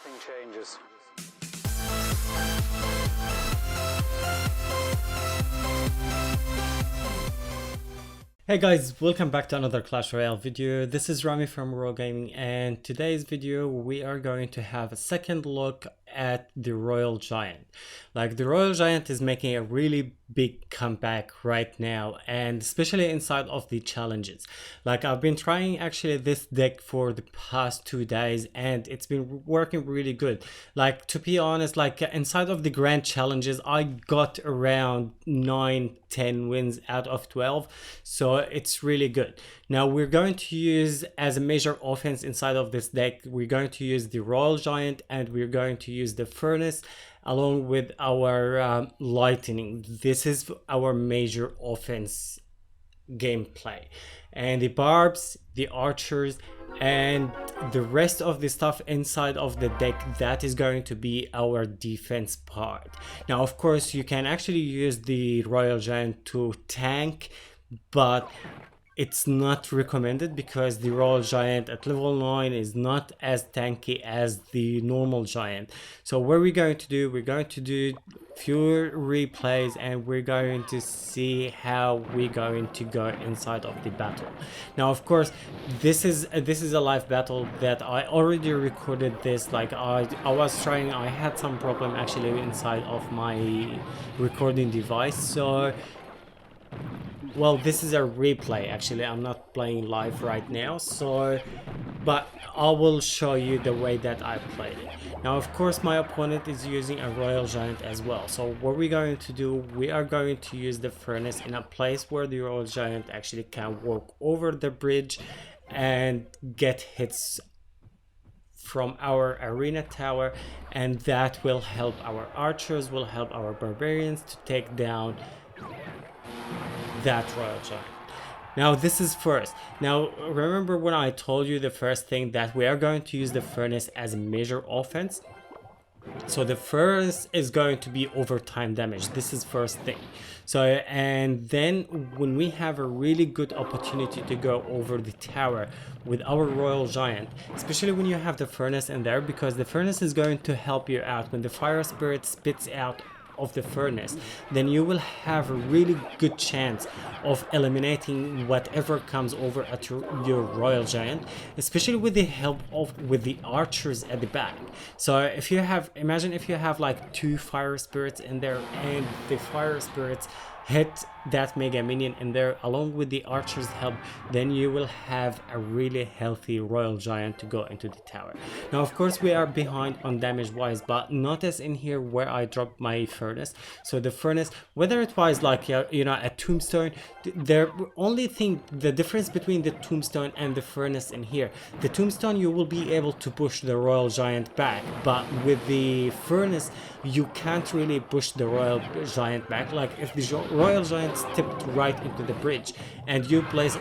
nothing changes. Hey guys, welcome back to another Clash Royale video. This is Rami from Raw Gaming, and today's video we are going to have a second look at the Royal Giant. Like, the Royal Giant is making a really big comeback right now, and especially inside of the challenges. Like, I've been trying actually this deck for the past 2 days and it's been working really good. Like, to be honest, like inside of the grand challenges I got around 9-10 wins out of 12, so it's really good. Now we're going to use, as a major offense inside of this deck, we're going to use the Royal Giant and we're going to use the Furnace along with our Lightning. This is our major offense gameplay, and the Barbs, the Archers, and the rest of the stuff inside of the deck, that is going to be our defense part. Now of course you can actually use the Royal Giant to tank, but it's not recommended because the Royal Giant at level 9 is not as tanky as the normal Giant. So what we're going to do, we're going to do few replays and we're going to see how we're going to go inside of the battle. Now of course this is a live battle that I already recorded this. Like, I was trying, I had some problem actually inside of my recording device, so well, this is a replay actually, I'm not playing live right now, so but I will show you the way that I played it. Now of course my opponent is using a Royal Giant as well, so what we're going to do, we are going to use the Furnace in a place where the Royal Giant actually can walk over the bridge and get hits from our arena tower, and that will help our archers, will help our barbarians to take down that Royal Giant. Now this is first. Now remember when I told you the first thing that we are going to use the Furnace as a major offense? So the first is going to be overtime damage. This is first thing. So, and then when we have a really good opportunity to go over the tower with our Royal Giant, especially when you have the Furnace in there, because the Furnace is going to help you out. When the Fire Spirit spits out of the Furnace, then you will have a really good chance of eliminating whatever comes over at your Royal Giant, especially with the help of with the archers at the back. So if you have, imagine if you have like 2 Fire Spirits in there and the Fire Spirits hit that mega minion in there along with the archers help, then you will have a really healthy Royal Giant to go into the tower. Now of course we are behind on damage wise, but notice in here where I dropped my Furnace. So the Furnace, whether it was like you know, a Tombstone, the only thing, the difference between the Tombstone and the Furnace in here, the Tombstone you will be able to push the Royal Giant back, but with the Furnace you can't really push the Royal Giant back. Like, if the Royal Giant stepped right into the bridge and you place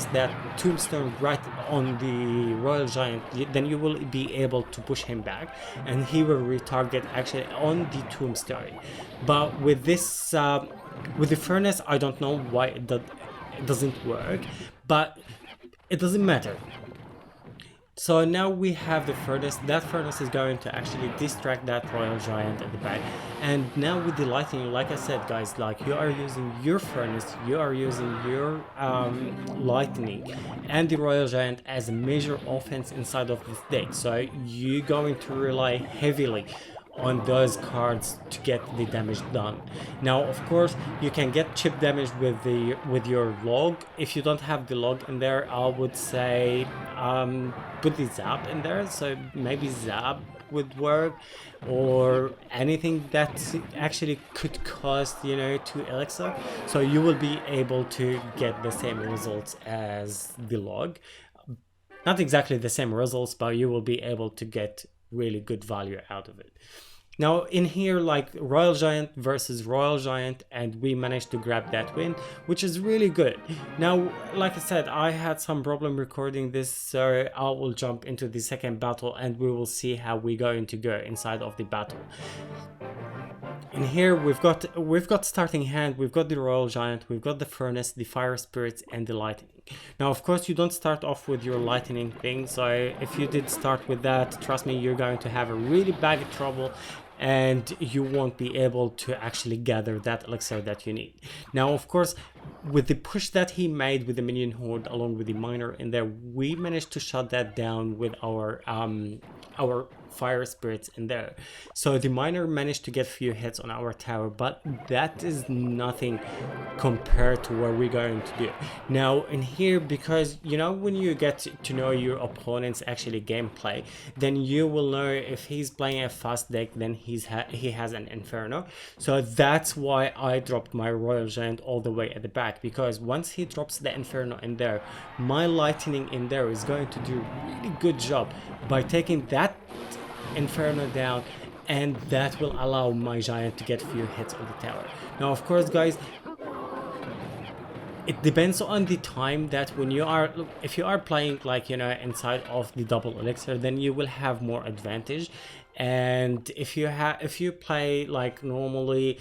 that Tombstone right on the Royal Giant, then you will be able to push him back and he will retarget actually on the Tombstone. But with this with the Furnace, I don't know why it doesn't work, but it doesn't matter. So now we have the Furnace. That Furnace is going to actually distract that Royal Giant at the back. And now with the Lightning, like I said guys, like, you are using your Furnace, you are using your Lightning and the Royal Giant as a major offense inside of this deck. So you're going to rely heavily on those cards to get the damage done. Now of course you can get chip damage with your log. If you don't have the log in there, I would say put the Zap in there. So maybe Zap would work, or anything that actually could cost, you know, 2 elixir, so you will be able to get the same results as the log. Not exactly the same results, but you will be able to get really good value out of it. Now in here, like, Royal Giant versus Royal Giant, and we managed to grab that win, which is really good. Now, like I said, I had some problem recording this, so I will jump into the second battle and we will see how we're going to go inside of the battle. in here we've got starting hand, we've got the Royal Giant, we've got the Furnace, the Fire Spirits, and the Lightning. Now of course you don't start off with your lightning thing, so if you did start with that, trust me, you're going to have a really bad trouble and you won't be able to actually gather that elixir that you need. Now of course, with the push that he made with the minion horde along with the miner in there, we managed to shut that down with our fire spirits in there. So the miner managed to get few hits on our tower, but that is nothing compared to what we're going to do now in here, because you know, when you get to know your opponent's actually gameplay, then you will know if he's playing a fast deck, then he has an Inferno. So that's why I dropped my Royal Giant all the way at the back, because once he drops the Inferno in there, my lightning in there is going to do a really good job by taking that Inferno down, and that will allow my Giant to get few hits on the tower. Now of course guys, it depends on the time that when you are, if you are playing like, you know, inside of the double elixir, then you will have more advantage. And if you play like normally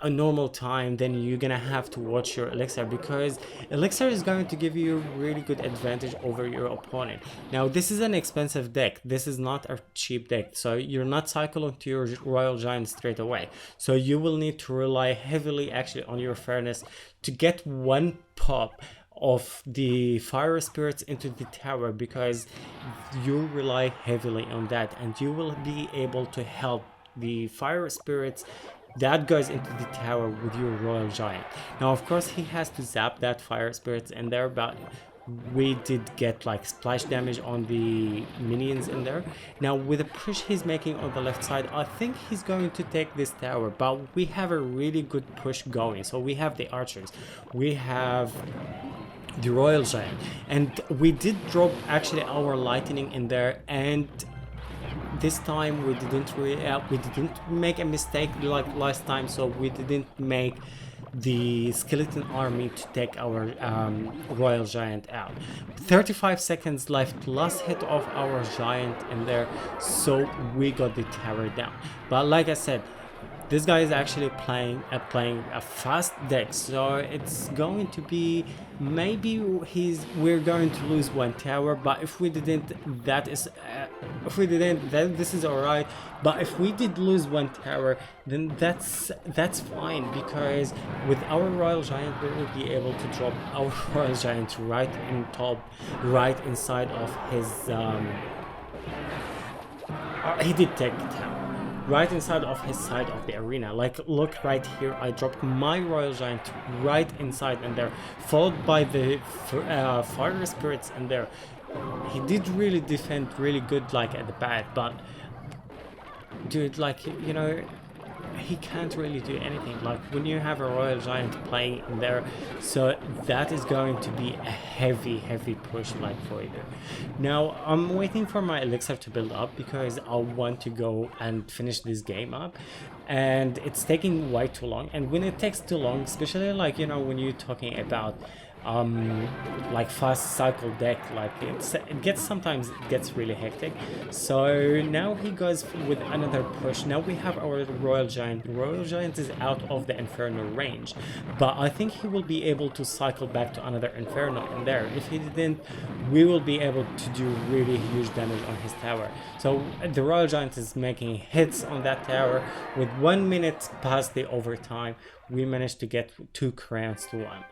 a normal time, then you're gonna have to watch your elixir, because elixir is going to give you really good advantage over your opponent. Now this is an expensive deck, this is not a cheap deck, so you're not cycling to your Royal Giant straight away, so you will need to rely heavily actually on your Furnace to get one pop of the Fire Spirits into the tower, because you rely heavily on that, and you will be able to help the Fire Spirits that goes into the tower with your Royal Giant. Now of course he has to zap that Fire Spirits in there, but we did get like splash damage on the minions in there. Now with the push he's making on the left side, I think he's going to take this tower, but we have a really good push going. So we have the archers, we have the Royal Giant, and we did drop actually our lightning in there, and this time we didn't make a mistake like last time, so we didn't make the skeleton army to take our Royal Giant out. 35 seconds left, last hit of our Giant in there, so we got the tower down. But like I said, this guy is actually playing a fast deck, so it's going to be, maybe we're going to lose one tower, but if we didn't, then this is alright. But if we did lose one tower, then that's fine, because with our Royal Giant we will be able to drop our Royal Giant right in top, right inside of his he did take the tower right inside of his side of the arena. Like look right here, I dropped my Royal Giant right inside in there, followed by the Fire Spirits in there. He did really defend really good like at the back, but dude, like, you know, he can't really do anything like when you have a Royal Giant playing in there, so that is going to be a heavy push like for you. Now I'm waiting for my elixir to build up, because I want to go and finish this game up, and it's taking way too long. And when it takes too long, especially like, you know, when you're talking about like fast cycle deck, like sometimes it gets really hectic. So now he goes with another push. Now we have our Royal Giant. Royal Giant is out of the Inferno range, but I think he will be able to cycle back to another Inferno in there. If he didn't, we will be able to do really huge damage on his tower. So the Royal Giant is making hits on that tower. With 1 minute past the overtime, we managed to get 2 crowns to 1.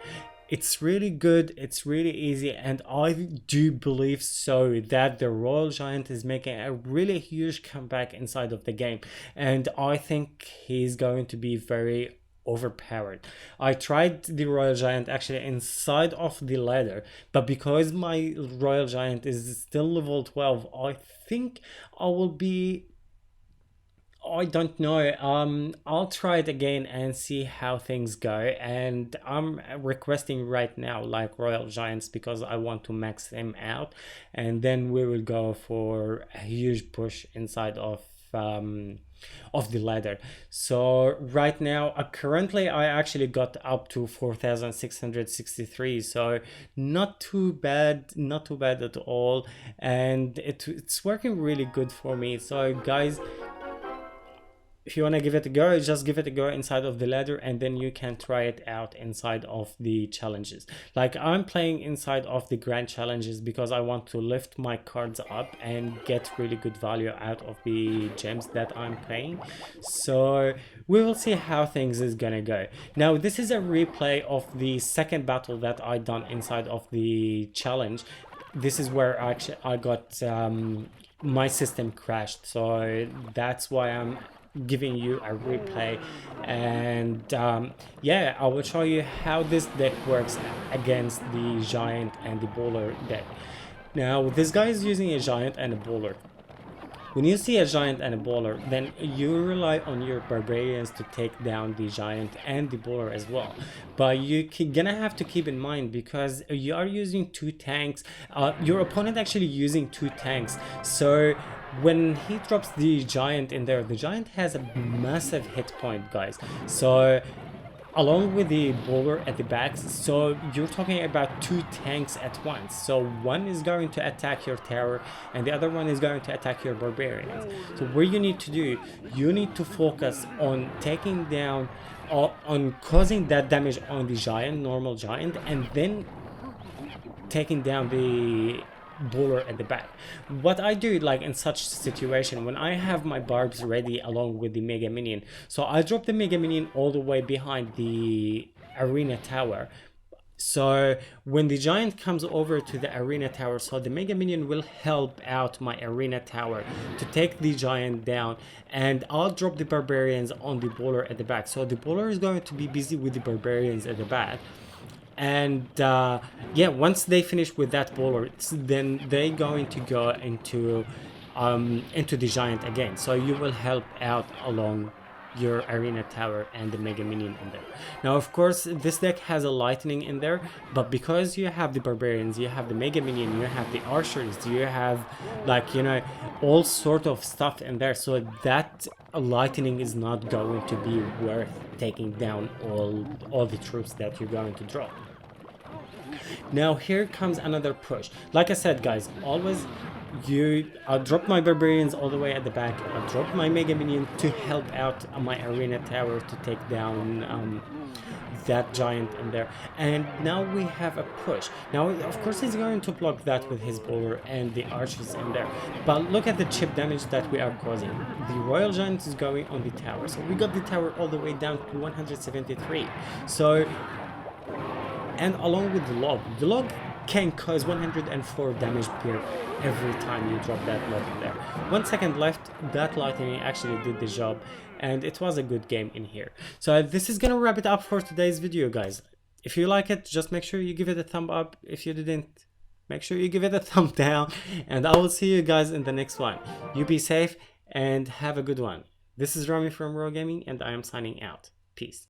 It's really good, it's really easy, and I do believe so that the Royal Giant is making a really huge comeback inside of the game, and I think he's going to be very overpowered. I tried the Royal Giant actually inside of the ladder, but because my Royal Giant is still level 12, I think I will be, I don't know. I'll try it again and see how things go. And I'm requesting right now like Royal Giants, because I want to max them out, and then we will go for a huge push inside of the ladder. So right now, currently I actually got up to 4,663, so not too bad at all, and it's working really good for me. So guys, if you want to give it a go, just give it a go inside of the ladder, and then you can try it out inside of the challenges. Like I'm playing inside of the grand challenges because I want to lift my cards up and get really good value out of the gems that I'm playing. So we will see how things is gonna go. Now this is a replay of the second battle that I done inside of the challenge. This is where actually I got my system crashed, so that's why I'm giving you a replay. And yeah, I will show you how this deck works against the giant and the bowler deck. Now this guy is using a giant and a bowler. When you see a giant and a bowler, then you rely on your barbarians to take down the giant and the bowler as well. But you're gonna have to keep in mind, because you are using 2 tanks, your opponent actually using 2 tanks. So when he drops the giant in there, the giant has a massive hit point, guys. So along with the bowler at the back, so you're talking about 2 tanks at once. So one is going to attack your tower and the other one is going to attack your barbarians. So what you need to do, you need to focus on taking down, on causing that damage on the giant, normal giant, and then taking down the bowler at the back. What I do, like in such situation, when I have my barbs ready along with the mega minion, so I drop the mega minion all the way behind the arena tower. So when the giant comes over to the arena tower, so the mega minion will help out my arena tower to take the giant down, and I'll drop the barbarians on the bowler at the back. So the bowler is going to be busy with the barbarians at the back. And yeah, once they finish with that bowler, then they're going to go into the giant again. So you will help out along your arena tower and the mega minion in there. Now of course this deck has a lightning in there, but because you have the barbarians, you have the mega minion, you have the archers, you have, like, you know, all sort of stuff in there, so that lightning is not going to be worth taking down all the troops that you're going to drop. Now here comes another push. Like I said, guys, always I'll drop my barbarians all the way at the back. I'll drop my mega minion to help out my arena tower to take down that giant in there. And now we have a push. Now of course he's going to block that with his bowler and the archers in there, but look at the chip damage that we are causing. The royal giant is going on the tower, so we got the tower all the way down to 173. So, and along with the log can cause 104 damage per every time you drop that log in there. 1 second left, that lightning actually did the job, and it was a good game in here. So this is gonna wrap it up for today's video, guys. If you like it, just make sure you give it a thumb up. If you didn't, make sure you give it a thumb down, and I will see you guys in the next one. You be safe and have a good one. This is Rami from Raw Gaming, and I am signing out. Peace.